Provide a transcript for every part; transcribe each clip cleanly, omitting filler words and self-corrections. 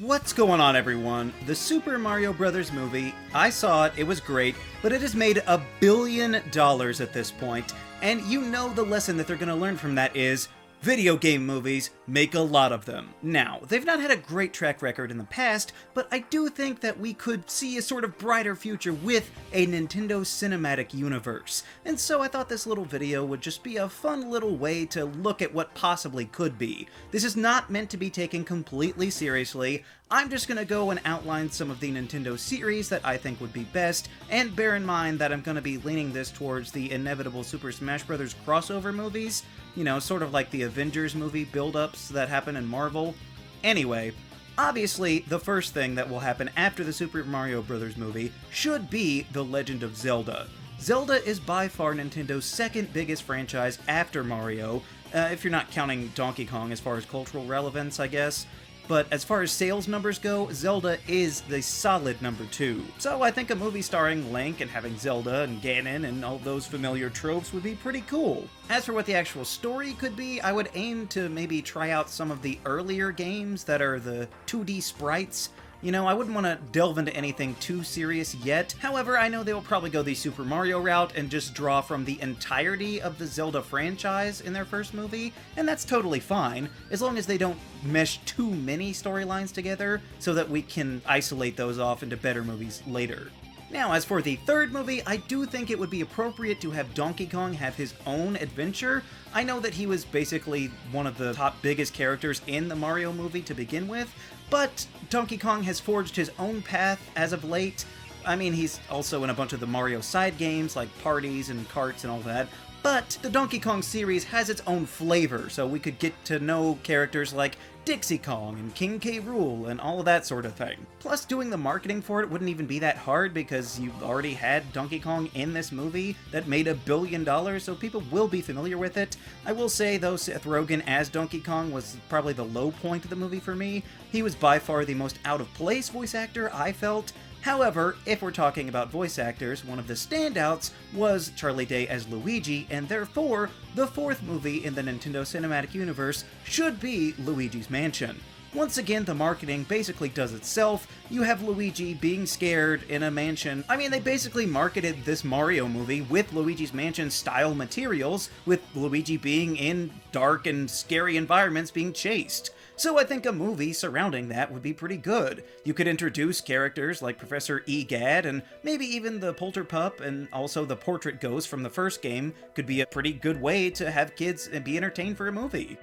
What's going on, everyone? The Super Mario Bros. Movie, I saw it, it was great, but it has made $1 billion at this point, and you know the lesson that they're gonna learn from that is video game movies, make a lot of them. Now, they've not had a great track record in the past, but I do think that we could see a sort of brighter future with a Nintendo cinematic universe. And so I thought this little video would just be a fun little way to look at what possibly could be. This is not meant to be taken completely seriously. I'm just gonna go and outline some of the Nintendo series that I think would be best, and bear in mind that I'm gonna be leaning this towards the inevitable Super Smash Bros. Crossover movies, you know, sort of like the Avengers movie build-ups that happen in Marvel. Anyway, obviously, the first thing that will happen after the Super Mario Bros. Movie should be The Legend of Zelda. Zelda is by far Nintendo's second biggest franchise after Mario, if you're not counting Donkey Kong as far as cultural relevance, I guess. But as far as sales numbers go, Zelda is the solid number 2. So I think a movie starring Link and having Zelda and Ganon and all those familiar tropes would be pretty cool. As for what the actual story could be, I would aim to maybe try out some of the earlier games that are the 2D sprites. You know, I wouldn't want to delve into anything too serious yet. However, I know they will probably go the Super Mario route and just draw from the entirety of the Zelda franchise in their first movie, and that's totally fine, as long as they don't mesh too many storylines together so that we can isolate those off into better movies later. Now, as for the third movie, I do think it would be appropriate to have Donkey Kong have his own adventure. I know that he was basically one of the top biggest characters in the Mario movie to begin with, but Donkey Kong has forged his own path as of late. I mean, he's also in a bunch of the Mario side games like parties and karts and all that, but the Donkey Kong series has its own flavor, so we could get to know characters like Dixie Kong and King K. Rool and all of that sort of thing. Plus, doing the marketing for it wouldn't even be that hard because you already had Donkey Kong in this movie that made $1 billion, so people will be familiar with it. I will say, though, Seth Rogen as Donkey Kong was probably the low point of the movie for me. He was by far the most out-of-place voice actor, I felt. However, if we're talking about voice actors, one of the standouts was Charlie Day as Luigi, and therefore, the fourth movie in the Nintendo Cinematic Universe should be Luigi's Mansion. Once again, the marketing basically does itself. You have Luigi being scared in a mansion. I mean, they basically marketed this Mario movie with Luigi's Mansion style materials, with Luigi being in dark and scary environments being chased. So I think a movie surrounding that would be pretty good. You could introduce characters like Professor Egad, and maybe even the Polterpup, and also the Portrait Ghost from the first game could be a pretty good way to have kids be entertained for a movie.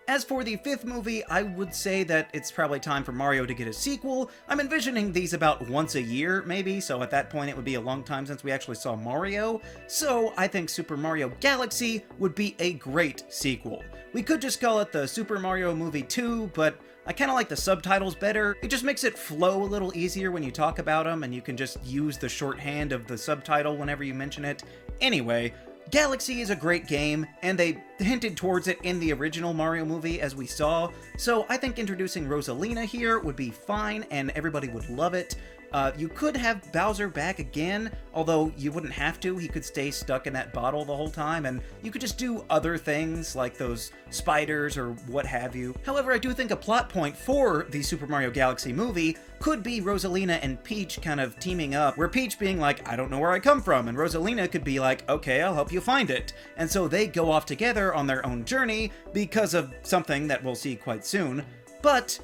As for the fifth movie, I would say that it's probably time for Mario to get a sequel. I'm envisioning these about once a year, maybe, so at that point it would be a long time since we actually saw Mario. So I think Super Mario Galaxy would be a great sequel. We could just call it the Super Mario Movie 2, but I kind of like the subtitles better. It just makes it flow a little easier when you talk about them, and you can just use the shorthand of the subtitle whenever you mention it. Anyway, Galaxy is a great game, and they hinted towards it in the original Mario movie, as we saw, so I think introducing Rosalina here would be fine, and everybody would love it. You could have Bowser back again, although you wouldn't have to. He could stay stuck in that bottle the whole time, and you could just do other things, like those spiders or what have you. However, I do think a plot point for the Super Mario Galaxy movie could be Rosalina and Peach kind of teaming up, where Peach being like, I don't know where I come from, and Rosalina could be like, okay, I'll help you find it. And so they go off together on their own journey because of something that we'll see quite soon. But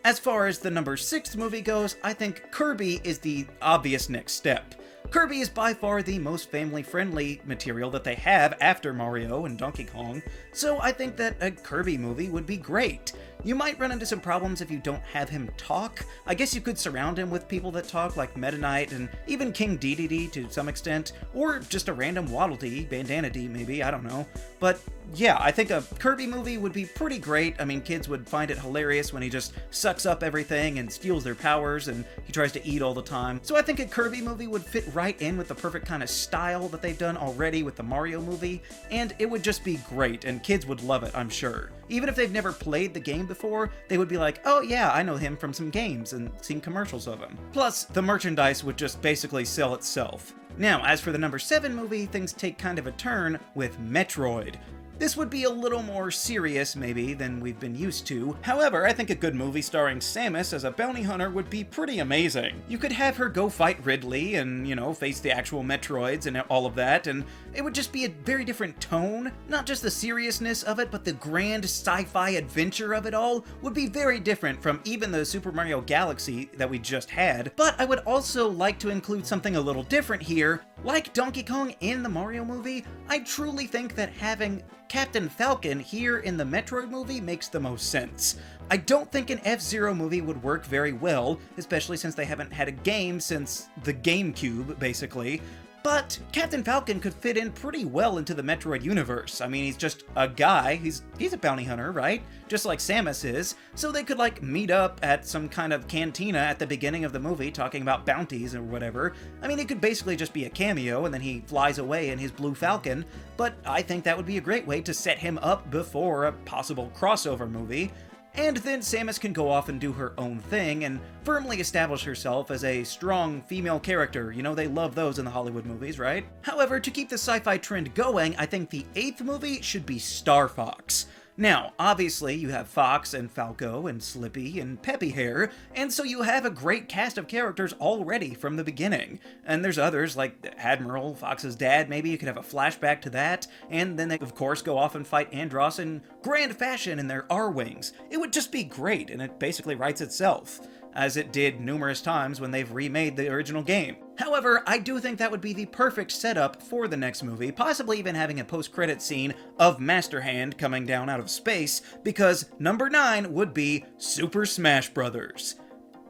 as far as the number 6 movie goes, I think Kirby is the obvious next step. Kirby is by far the most family-friendly material that they have after Mario and Donkey Kong, so I think that a Kirby movie would be great. You might run into some problems if you don't have him talk. I guess you could surround him with people that talk, like Meta Knight and even King Dedede to some extent, or just a random Waddle Dee, Bandana Dee maybe, I don't know. But yeah, I think a Kirby movie would be pretty great. I mean, kids would find it hilarious when he just sucks up everything and steals their powers and he tries to eat all the time. So I think a Kirby movie would fit right in with the perfect kind of style that they've done already with the Mario movie, and it would just be great, and kids would love it, I'm sure. Even if they've never played the game before, they would be like, oh yeah, I know him from some games and seen commercials of him. Plus, the merchandise would just basically sell itself. Now, as for the number 7 movie, things take kind of a turn with Metroid. This would be a little more serious, maybe, than we've been used to. However, I think a good movie starring Samus as a bounty hunter would be pretty amazing. You could have her go fight Ridley and, face the actual Metroids and all of that, and it would just be a very different tone. Not just the seriousness of it, but the grand sci-fi adventure of it all would be very different from even the Super Mario Galaxy that we just had. But I would also like to include something a little different here. Like Donkey Kong in the Mario movie, I truly think that having Captain Falcon here in the Metroid movie makes the most sense. I don't think an F-Zero movie would work very well, especially since they haven't had a game since the GameCube, basically. But Captain Falcon could fit in pretty well into the Metroid universe. I mean, he's just a guy. He's a bounty hunter, right? Just like Samus is. So they could, meet up at some kind of cantina at the beginning of the movie talking about bounties or whatever. I mean, it could basically just be a cameo and then he flies away in his Blue Falcon. But I think that would be a great way to set him up before a possible crossover movie. And then Samus can go off and do her own thing and firmly establish herself as a strong female character. They love those in the Hollywood movies, right? However, to keep the sci-fi trend going, I think the 8th movie should be Star Fox. Now, obviously, you have Fox and Falco and Slippy and Peppy Hair, and so you have a great cast of characters already from the beginning. And there's others, like Admiral, Fox's dad, maybe you could have a flashback to that, and then they, of course, go off and fight Andross in grand fashion in their R-Wings. It would just be great, and it basically writes itself, as it did numerous times when they've remade the original game. However, I do think that would be the perfect setup for the next movie, possibly even having a post-credit scene of Master Hand coming down out of space, because number 9 would be Super Smash Bros.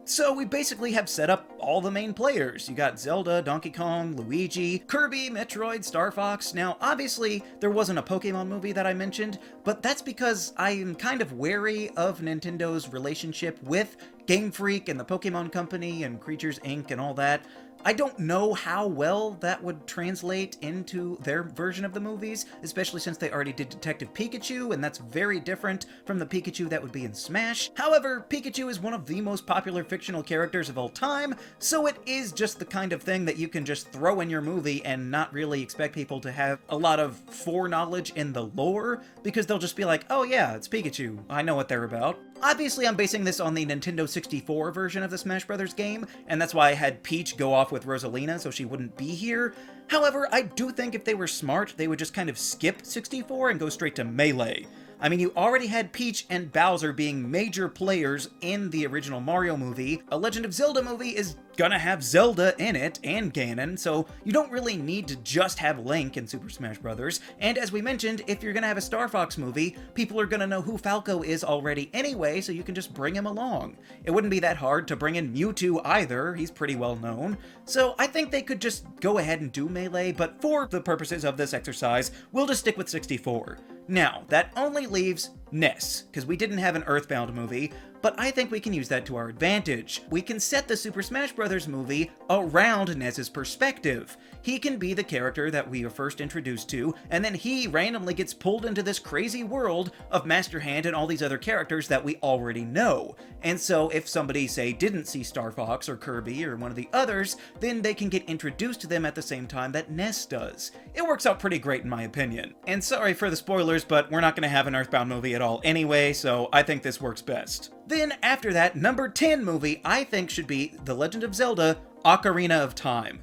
So we basically have set up all the main players. You got Zelda, Donkey Kong, Luigi, Kirby, Metroid, Star Fox. Now, obviously, there wasn't a Pokemon movie that I mentioned, but that's because I am kind of wary of Nintendo's relationship with Game Freak and the Pokemon Company and Creatures Inc. and all that. I don't know how well that would translate into their version of the movies, especially since they already did Detective Pikachu, and that's very different from the Pikachu that would be in Smash. However, Pikachu is one of the most popular fictional characters of all time, so it is just the kind of thing that you can just throw in your movie and not really expect people to have a lot of foreknowledge in the lore, because they'll just be like, oh yeah, it's Pikachu, I know what they're about. Obviously, I'm basing this on the Nintendo 64 version of the Smash Bros. Game, and that's why I had Peach go off with Rosalina so she wouldn't be here. However, I do think if they were smart, they would just kind of skip 64 and go straight to Melee. I mean, you already had Peach and Bowser being major players in the original Mario movie. A Legend of Zelda movie is gonna have Zelda in it, and Ganon, so you don't really need to just have Link in Super Smash Bros. And as we mentioned, if you're gonna have a Star Fox movie, people are gonna know who Falco is already anyway, so you can just bring him along. It wouldn't be that hard to bring in Mewtwo either, he's pretty well known. So I think they could just go ahead and do Melee, but for the purposes of this exercise, we'll just stick with 64. Now, that only leaves Ness, because we didn't have an Earthbound movie, but I think we can use that to our advantage. We can set the Super Smash Bros. Movie around Ness's perspective. He can be the character that we are first introduced to, and then he randomly gets pulled into this crazy world of Master Hand and all these other characters that we already know. And so if somebody, say, didn't see Star Fox or Kirby or one of the others, then they can get introduced to them at the same time that Ness does. It works out pretty great in my opinion. And sorry for the spoilers, but we're not going to have an Earthbound movie at all anyway, so I think this works best. Then, after that, number 10 movie I think should be The Legend of Zelda: Ocarina of Time.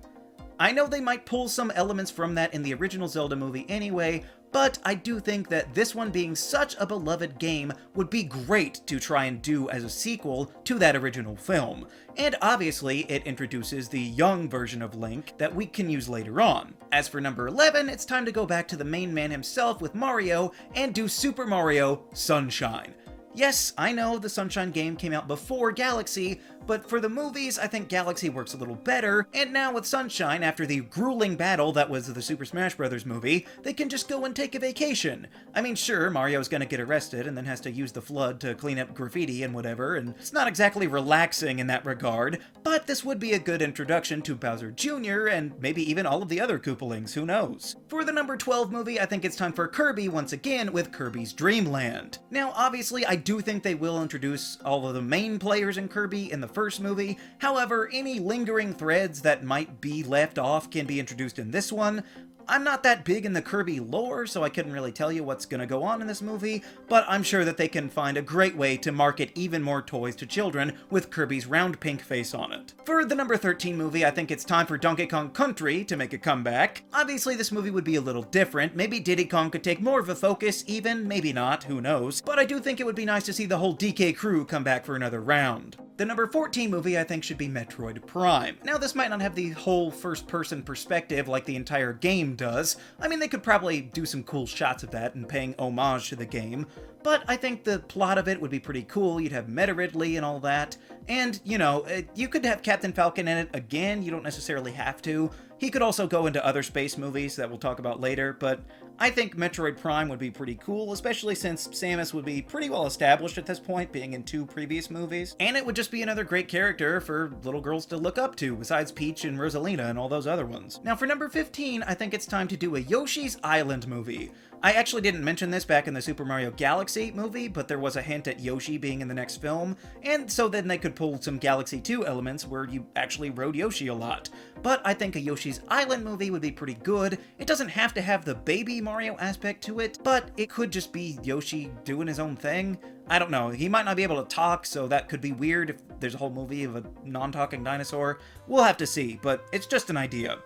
I know they might pull some elements from that in the original Zelda movie anyway, but I do think that this one being such a beloved game would be great to try and do as a sequel to that original film. And obviously, it introduces the young version of Link that we can use later on. As for number 11, it's time to go back to the main man himself with Mario and do Super Mario Sunshine. Yes, I know the Sunshine game came out before Galaxy, but for the movies, I think Galaxy works a little better, and now with Sunshine, after the grueling battle that was the Super Smash Bros. Movie, they can just go and take a vacation. I mean, sure, Mario's gonna get arrested and then has to use the flood to clean up graffiti and whatever, and it's not exactly relaxing in that regard, but this would be a good introduction to Bowser Jr. and maybe even all of the other Koopalings, who knows. For the number 12 movie, I think it's time for Kirby once again with Kirby's Dream Land. Now, obviously, I do think they will introduce all of the main players in Kirby in the first movie. However, any lingering threads that might be left off can be introduced in this one. I'm not that big in the Kirby lore, so I couldn't really tell you what's gonna go on in this movie, but I'm sure that they can find a great way to market even more toys to children with Kirby's round pink face on it. For the number 13 movie, I think it's time for Donkey Kong Country to make a comeback. Obviously, this movie would be a little different. Maybe Diddy Kong could take more of a focus, even, maybe not, who knows. But I do think it would be nice to see the whole DK crew come back for another round. The number 14 movie I think should be Metroid Prime. Now this might not have the whole first-person perspective like the entire game does. I mean, they could probably do some cool shots of that and paying homage to the game, but I think the plot of it would be pretty cool. You'd have Meta Ridley and all that, and, you know, you could have Captain Falcon in it again, you don't necessarily have to. He could also go into other space movies that we'll talk about later, but I think Metroid Prime would be pretty cool, especially since Samus would be pretty well established at this point, being in 2 previous movies, and it would just be another great character for little girls to look up to, besides Peach and Rosalina and all those other ones. Now for number 15, I think it's time to do a Yoshi's Island movie. I actually didn't mention this back in the Super Mario Galaxy movie, but there was a hint at Yoshi being in the next film, and so then they could pull some Galaxy 2 elements where you actually rode Yoshi a lot. But I think a Yoshi's Island movie would be pretty good. It doesn't have to have the baby Mario aspect to it, but it could just be Yoshi doing his own thing. I don't know, he might not be able to talk, so that could be weird if there's a whole movie of a non-talking dinosaur. We'll have to see, but it's just an idea.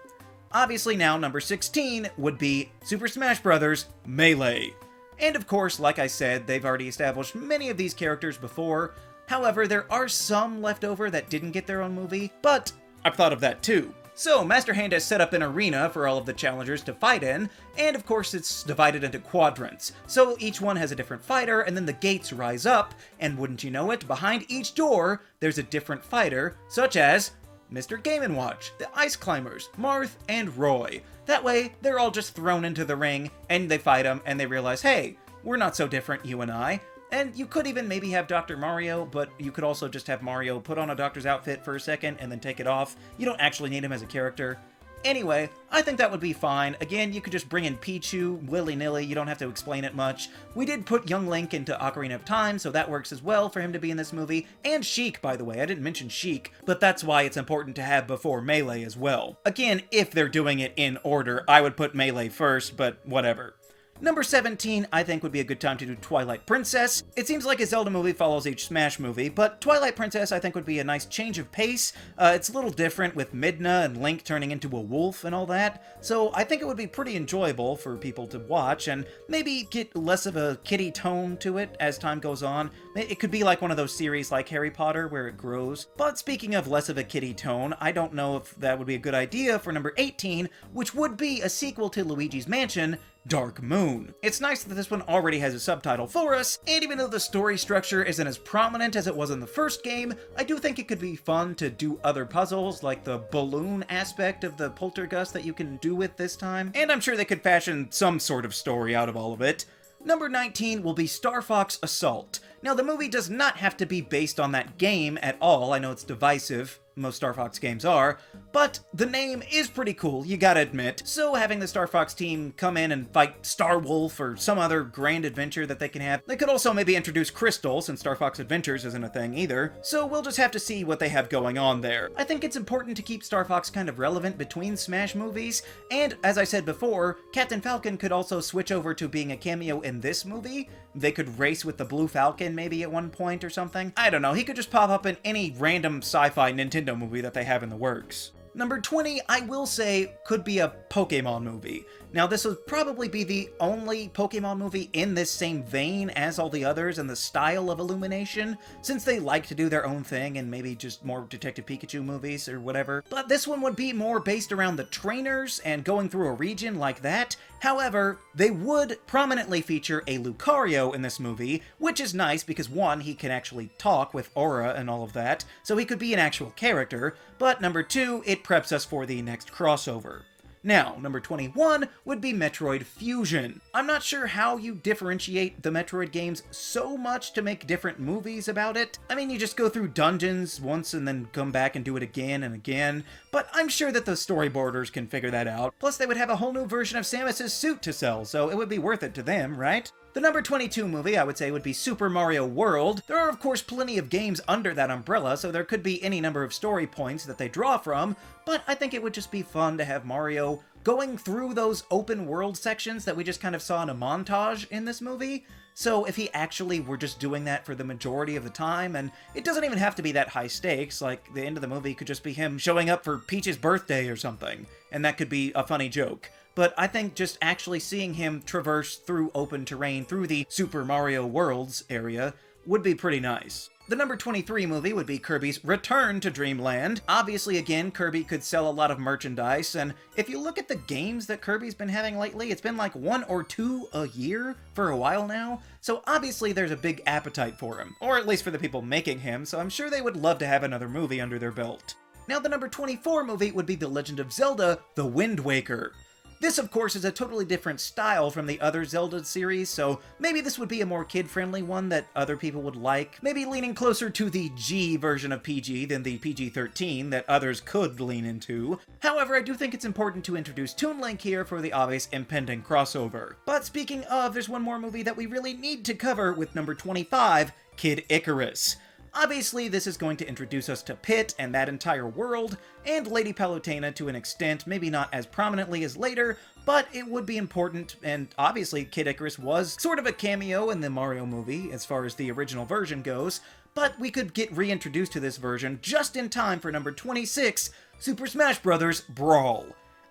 Obviously now, number 16 would be Super Smash Bros. Melee. And of course, like I said, they've already established many of these characters before. However, there are some left over that didn't get their own movie, but I've thought of that too. So, Master Hand has set up an arena for all of the challengers to fight in, and of course it's divided into quadrants. So each one has a different fighter, and then the gates rise up, and wouldn't you know it, behind each door, there's a different fighter, such as Mr. Game & Watch, the Ice Climbers, Marth, and Roy. That way, they're all just thrown into the ring, and they fight them, and they realize, hey, we're not so different, you and I. And you could even maybe have Dr. Mario, but you could also just have Mario put on a doctor's outfit for a second and then take it off. You don't actually need him as a character. Anyway, I think that would be fine. Again, you could just bring in Pichu willy-nilly, you don't have to explain it much. We did put young Link into Ocarina of Time, so that works as well for him to be in this movie. And Sheik, by the way, I didn't mention Sheik, but that's why it's important to have before Melee as well. Again, if they're doing it in order, I would put Melee first, but whatever. Number 17, I think would be a good time to do Twilight Princess. It seems like a Zelda movie follows each Smash movie, but Twilight Princess I think would be a nice change of pace. It's a little different with Midna and Link turning into a wolf and all that, so I think it would be pretty enjoyable for people to watch and maybe get less of a kiddie tone to it as time goes on. It could be like one of those series like Harry Potter where it grows. But speaking of less of a kiddie tone, I don't know if that would be a good idea for number 18, which would be a sequel to Luigi's Mansion, Dark Moon. It's nice that this one already has a subtitle for us, and even though the story structure isn't as prominent as it was in the first game, I do think it could be fun to do other puzzles, like the balloon aspect of the poltergust that you can do with this time, and I'm sure they could fashion some sort of story out of all of it. Number 19 will be Star Fox Assault. Now, the movie does not have to be based on that game at all. I know it's divisive, most Star Fox games are, but the name is pretty cool, you gotta admit. So having the Star Fox team come in and fight Star Wolf or some other grand adventure that they can have. They could also maybe introduce Crystal, since Star Fox Adventures isn't a thing either. So we'll just have to see what they have going on there. I think it's important to keep Star Fox kind of relevant between Smash movies, and as I said before, Captain Falcon could also switch over to being a cameo in this movie. They could race with the Blue Falcon maybe at one point or something. I don't know, he could just pop up in any random sci-fi Nintendo movie that they have in the works. Number 20, I will say, could be a Pokemon movie. Now, this would probably be the only Pokemon movie in this same vein as all the others and the style of Illumination, since they like to do their own thing and maybe just more Detective Pikachu movies or whatever. But this one would be more based around the trainers and going through a region like that. However, they would prominently feature a Lucario in this movie, which is nice because one, he can actually talk with aura and all of that, so he could be an actual character, but number 2, it preps us for the next crossover. Now, number 21 would be Metroid Fusion. I'm not sure how you differentiate the Metroid games so much to make different movies about it. I mean, you just go through dungeons once and then come back and do it again and again, but I'm sure that the storyboarders can figure that out. Plus, they would have a whole new version of Samus's suit to sell, so it would be worth it to them, right? The number 22 movie, I would say, would be Super Mario World. There are, of course, plenty of games under that umbrella, so there could be any number of story points that they draw from, but I think it would just be fun to have Mario going through those open world sections that we just kind of saw in a montage in this movie. So if he actually were just doing that for the majority of the time, and it doesn't even have to be that high stakes, like the end of the movie could just be him showing up for Peach's birthday or something, and that could be a funny joke. But I think just actually seeing him traverse through open terrain through the Super Mario Worlds area would be pretty nice. The number 23 movie would be Kirby's Return to Dreamland. Obviously, again, Kirby could sell a lot of merchandise, and if you look at the games that Kirby's been having lately, it's been like 1 or 2 a year for a while now, so obviously there's a big appetite for him, or at least for the people making him, so I'm sure they would love to have another movie under their belt. Now, the number 24 movie would be The Legend of Zelda: The Wind Waker. This, of course, is a totally different style from the other Zelda series, so maybe this would be a more kid-friendly one that other people would like, maybe leaning closer to the G version of PG than the PG-13 that others could lean into. However, I do think it's important to introduce Toon Link here for the obvious impending crossover. But speaking of, there's one more movie that we really need to cover with number 25, Kid Icarus. Obviously, this is going to introduce us to Pit and that entire world, and Lady Palutena to an extent, maybe not as prominently as later, but it would be important, and obviously Kid Icarus was sort of a cameo in the Mario movie, as far as the original version goes, but we could get reintroduced to this version just in time for number 26, Super Smash Bros. Brawl.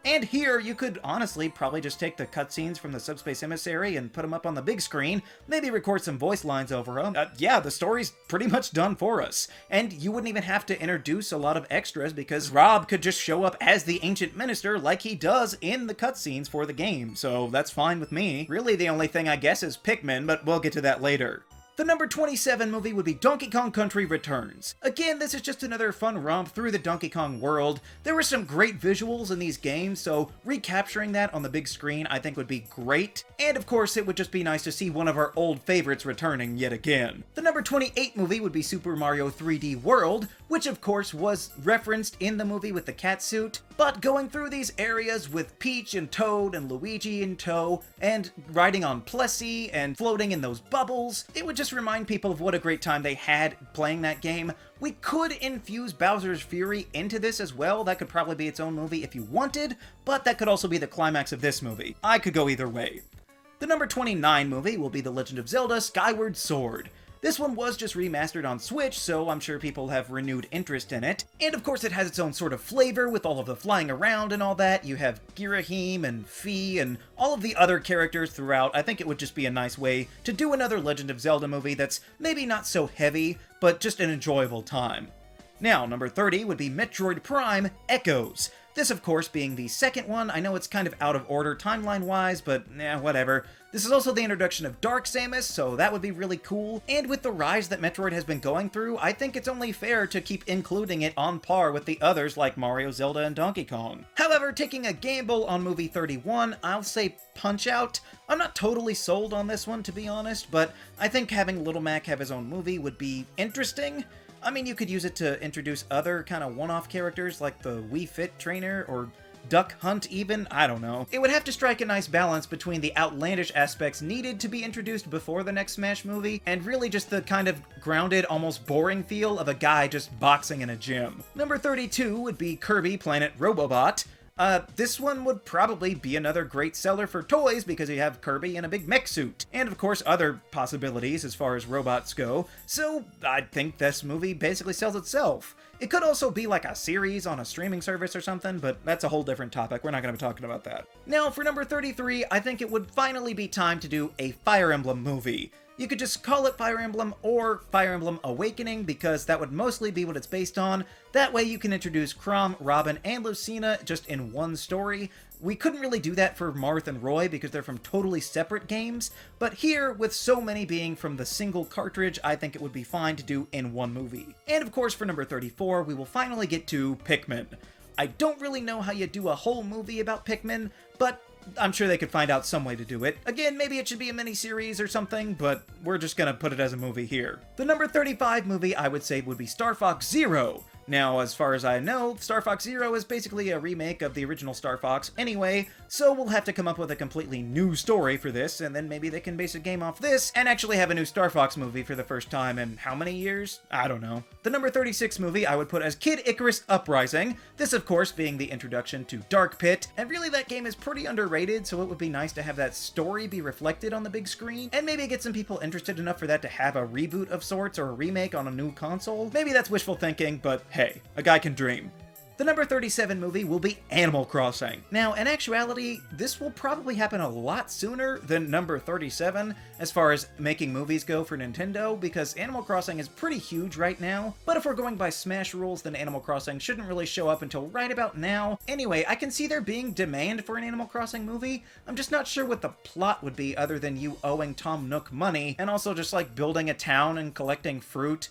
And here, you could honestly probably just take the cutscenes from the Subspace Emissary and put them up on the big screen, maybe record some voice lines over them. Yeah, the story's pretty much done for us. And you wouldn't even have to introduce a lot of extras because Rob could just show up as the Ancient Minister like he does in the cutscenes for the game, so that's fine with me. Really, the only thing I guess is Pikmin, but we'll get to that later. The number 27 movie would be Donkey Kong Country Returns. Again, this is just another fun romp through the Donkey Kong world. There were some great visuals in these games, so recapturing that on the big screen I think would be great. And of course, it would just be nice to see one of our old favorites returning yet again. The number 28 movie would be Super Mario 3D World, which of course was referenced in the movie with the catsuit, but going through these areas with Peach and Toad and Luigi in tow, and riding on Plessie and floating in those bubbles, it would just remind people of what a great time they had playing that game. We could infuse Bowser's Fury into this as well. That could probably be its own movie if you wanted, but that could also be the climax of this movie. I could go either way. The number 29 movie will be The Legend of Zelda: Skyward Sword. This one was just remastered on Switch, so I'm sure people have renewed interest in it. And of course it has its own sort of flavor with all of the flying around and all that. You have Girahim and Fi and all of the other characters throughout. I think it would just be a nice way to do another Legend of Zelda movie that's maybe not so heavy, but just an enjoyable time. Now, number 30 would be Metroid Prime Echoes. This, of course, being the second one. I know it's kind of out of order timeline-wise, but whatever. This is also the introduction of Dark Samus, so that would be really cool. And with the rise that Metroid has been going through, I think it's only fair to keep including it on par with the others like Mario, Zelda, and Donkey Kong. However, taking a gamble on movie 31, I'll say Punch-Out! I'm not totally sold on this one, to be honest, but I think having Little Mac have his own movie would be interesting. I mean, you could use it to introduce other kind of one-off characters like the Wii Fit trainer or Duck Hunt even, I don't know. It would have to strike a nice balance between the outlandish aspects needed to be introduced before the next Smash movie, and really just the kind of grounded, almost boring feel of a guy just boxing in a gym. Number 32 would be Kirby Planet Robobot. This one would probably be another great seller for toys because you have Kirby in a big mech suit. And of course other possibilities as far as robots go, so I think this movie basically sells itself. It could also be like a series on a streaming service or something, but that's a whole different topic. We're not going to be talking about that. Now for number 33, I think it would finally be time to do a Fire Emblem movie. You could just call it Fire Emblem or Fire Emblem Awakening because that would mostly be what it's based on. That way you can introduce Chrom, Robin, and Lucina just in one story. We couldn't really do that for Marth and Roy because they're from totally separate games, but here, with so many being from the single cartridge, I think it would be fine to do in one movie. And of course for number 34, we will finally get to Pikmin. I don't really know how you do a whole movie about Pikmin, but I'm sure they could find out some way to do it. Again, maybe it should be a mini-series or something, but we're just gonna put it as a movie here. The number 35 movie I would say would be Star Fox Zero. Now, as far as I know, Star Fox Zero is basically a remake of the original Star Fox anyway, so we'll have to come up with a completely new story for this, and then maybe they can base a game off this, and actually have a new Star Fox movie for the first time in how many years? I don't know. The number 36 movie I would put as Kid Icarus Uprising, this of course being the introduction to Dark Pit, and really that game is pretty underrated, so it would be nice to have that story be reflected on the big screen, and maybe get some people interested enough for that to have a reboot of sorts or a remake on a new console. Maybe that's wishful thinking, but hey, a guy can dream. The number 37 movie will be Animal Crossing. Now, in actuality, this will probably happen a lot sooner than number 37 as far as making movies go for Nintendo, because Animal Crossing is pretty huge right now. But if we're going by Smash rules, then Animal Crossing shouldn't really show up until right about now. Anyway, I can see there being demand for an Animal Crossing movie. I'm just not sure what the plot would be other than you owing Tom Nook money, and also just like building a town and collecting fruit.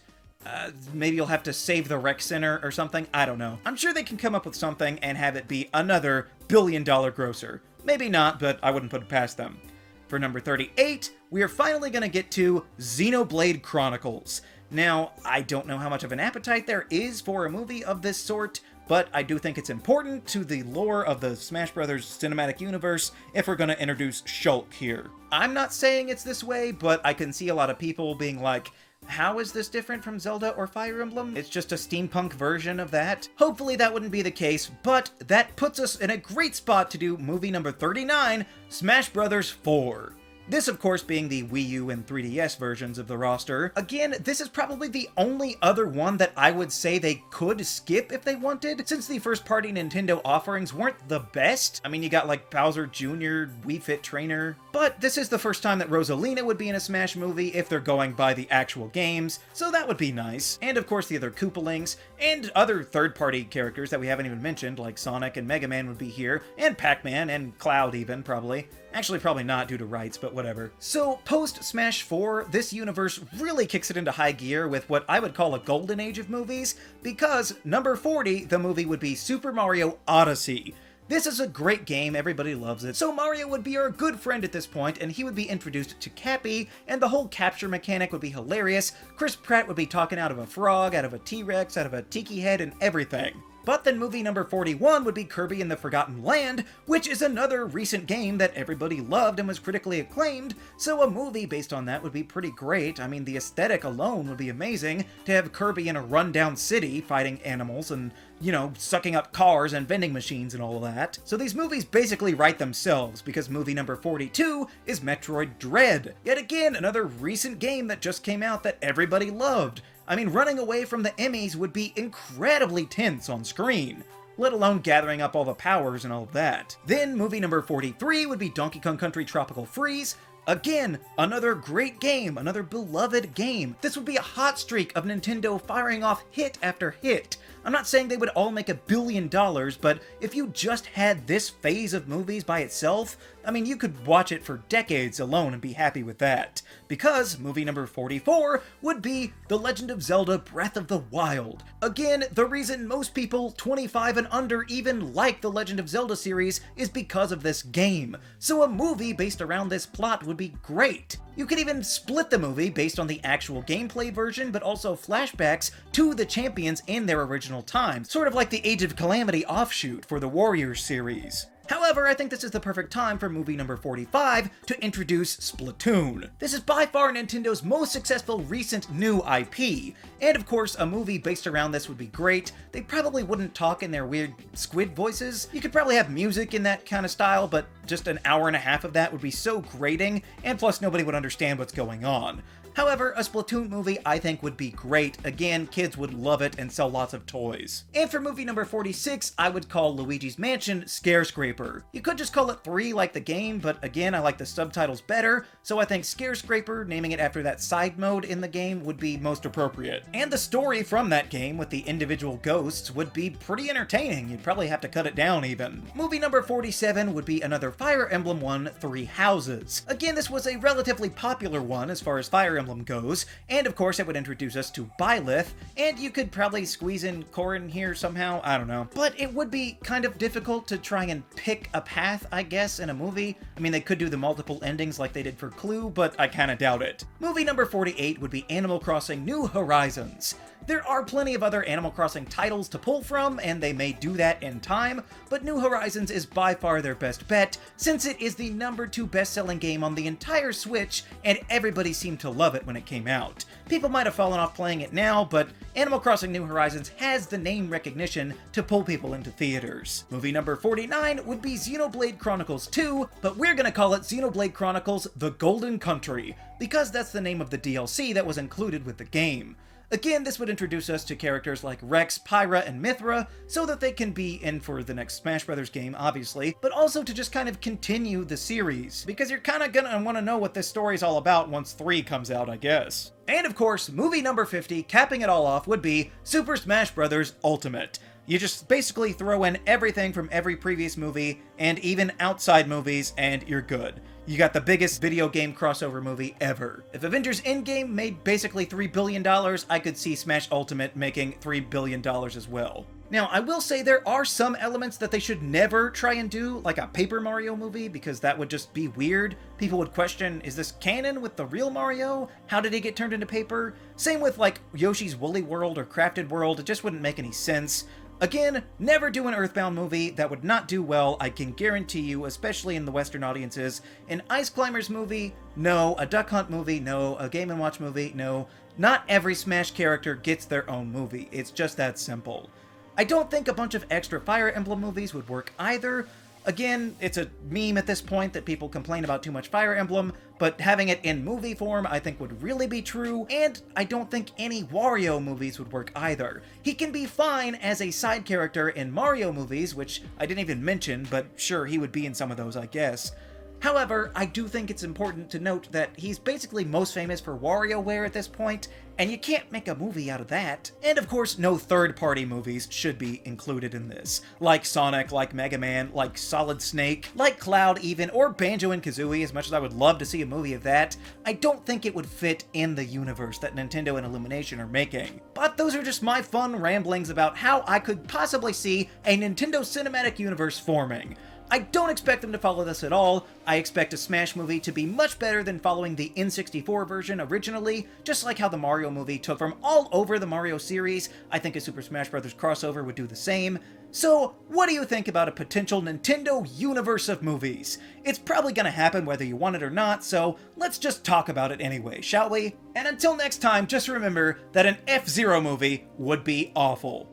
Maybe you'll have to save the rec center or something, I don't know. I'm sure they can come up with something and have it be another billion-dollar grosser. Maybe not, but I wouldn't put it past them. For number 38, we are finally gonna get to Xenoblade Chronicles. Now, I don't know how much of an appetite there is for a movie of this sort, but I do think it's important to the lore of the Smash Bros. Cinematic universe if we're gonna introduce Shulk here. I'm not saying it's this way, but I can see a lot of people being like, how is this different from Zelda or Fire Emblem? It's just a steampunk version of that. Hopefully that wouldn't be the case, but that puts us in a great spot to do movie number 39, Smash Bros. 4. This, of course, being the Wii U and 3DS versions of the roster. Again, this is probably the only other one that I would say they could skip if they wanted, since the first-party Nintendo offerings weren't the best. I mean, you got like Bowser Jr., Wii Fit Trainer, but this is the first time that Rosalina would be in a Smash movie if they're going by the actual games, so that would be nice. And of course the other Koopalings, and other third-party characters that we haven't even mentioned, like Sonic and Mega Man would be here, and Pac-Man, and Cloud even, probably. Actually, probably not due to rights, but whatever. So, post-Smash 4, this universe really kicks it into high gear with what I would call a golden age of movies, because number 40, the movie would be Super Mario Odyssey. This is a great game, everybody loves it, so Mario would be our good friend at this point, and he would be introduced to Cappy, and the whole capture mechanic would be hilarious. Chris Pratt would be talking out of a frog, out of a T-Rex, out of a tiki head, and everything. But then movie number 41 would be Kirby and the Forgotten Land, which is another recent game that everybody loved and was critically acclaimed, so a movie based on that would be pretty great. I mean, the aesthetic alone would be amazing, to have Kirby in a rundown city fighting animals and, you know, sucking up cars and vending machines and all of that. So these movies basically write themselves, because movie number 42 is Metroid Dread. Yet again, another recent game that just came out that everybody loved. I mean, running away from the Emmys would be incredibly tense on screen, let alone gathering up all the powers and all of that. Then, movie number 43 would be Donkey Kong Country Tropical Freeze. Again, another great game, another beloved game. This would be a hot streak of Nintendo firing off hit after hit. I'm not saying they would all make $1 billion, but if you just had this phase of movies by itself, I mean, you could watch it for decades alone and be happy with that. Because movie number 44 would be The Legend of Zelda Breath of the Wild. Again, the reason most people 25 and under even like the Legend of Zelda series is because of this game. So a movie based around this plot would be great. You could even split the movie based on the actual gameplay version, but also flashbacks to the champions in their original time, sort of like the Age of Calamity offshoot for the Warriors series. However, I think this is the perfect time for movie number 45 to introduce Splatoon. This is by far Nintendo's most successful recent new IP, and of course a movie based around this would be great. They probably wouldn't talk in their weird squid voices. You could probably have music in that kind of style, but just an hour and a half of that would be so grating, and plus nobody would understand what's going on. However, a Splatoon movie I think would be great. Again, kids would love it and sell lots of toys. And for movie number 46, I would call Luigi's Mansion Scarescraper. You could just call it 3 like the game, but again, I like the subtitles better, so I think Scarescraper, naming it after that side mode in the game, would be most appropriate. And the story from that game with the individual ghosts would be pretty entertaining. You'd probably have to cut it down even. Movie number 47 would be another Fire Emblem one, Three Houses. Again, this was a relatively popular one as far as Fire Emblem goes, and of course it would introduce us to Byleth, and you could probably squeeze in Corrin here somehow, I don't know. But it would be kind of difficult to try and pick a path, I guess, in a movie. I mean, they could do the multiple endings like they did for Clue, but I kinda doubt it. Movie number 48 would be Animal Crossing New Horizons. There are plenty of other Animal Crossing titles to pull from, and they may do that in time, but New Horizons is by far their best bet, since it is the #2 best-selling game on the entire Switch, and everybody seemed to love it when it came out. People might have fallen off playing it now, but Animal Crossing New Horizons has the name recognition to pull people into theaters. Movie number 49 would be Xenoblade Chronicles 2, but we're gonna call it Xenoblade Chronicles The Golden Country, because that's the name of the DLC that was included with the game. Again, this would introduce us to characters like Rex, Pyra, and Mithra, so that they can be in for the next Smash Brothers game, obviously, but also to just kind of continue the series, because you're kind of gonna want to know what this story's all about once 3 comes out, I guess. And of course, movie number 50, capping it all off, would be Super Smash Bros. Ultimate. You just basically throw in everything from every previous movie, and even outside movies, and you're good. You got the biggest video game crossover movie ever. If Avengers Endgame made basically $3 billion, I could see Smash Ultimate making $3 billion as well. Now, I will say there are some elements that they should never try and do, like a Paper Mario movie, because that would just be weird. People would question, is this canon with the real Mario? How did he get turned into paper? Same with like Yoshi's Woolly World or Crafted World, it just wouldn't make any sense. Again, never do an Earthbound movie. That would not do well, I can guarantee you, especially in the Western audiences. An Ice Climbers movie? No. A Duck Hunt movie? No. A Game & Watch movie? No. Not every Smash character gets their own movie. It's just that simple. I don't think a bunch of extra Fire Emblem movies would work either. Again, it's a meme at this point that people complain about too much Fire Emblem, but having it in movie form I think would really be true, and I don't think any Wario movies would work either. He can be fine as a side character in Mario movies, which I didn't even mention, but sure, he would be in some of those, I guess. However, I do think it's important to note that he's basically most famous for WarioWare at this point, and you can't make a movie out of that. And of course, no third-party movies should be included in this. Like Sonic, like Mega Man, like Solid Snake, like Cloud even, or Banjo and Kazooie, as much as I would love to see a movie of that, I don't think it would fit in the universe that Nintendo and Illumination are making. But those are just my fun ramblings about how I could possibly see a Nintendo Cinematic Universe forming. I don't expect them to follow this at all. I expect a Smash movie to be much better than following the N64 version originally, just like how the Mario movie took from all over the Mario series. I think a Super Smash Bros. Crossover would do the same. So, what do you think about a potential Nintendo universe of movies? It's probably gonna happen whether you want it or not, so let's just talk about it anyway, shall we? And until next time, just remember that an F-Zero movie would be awful.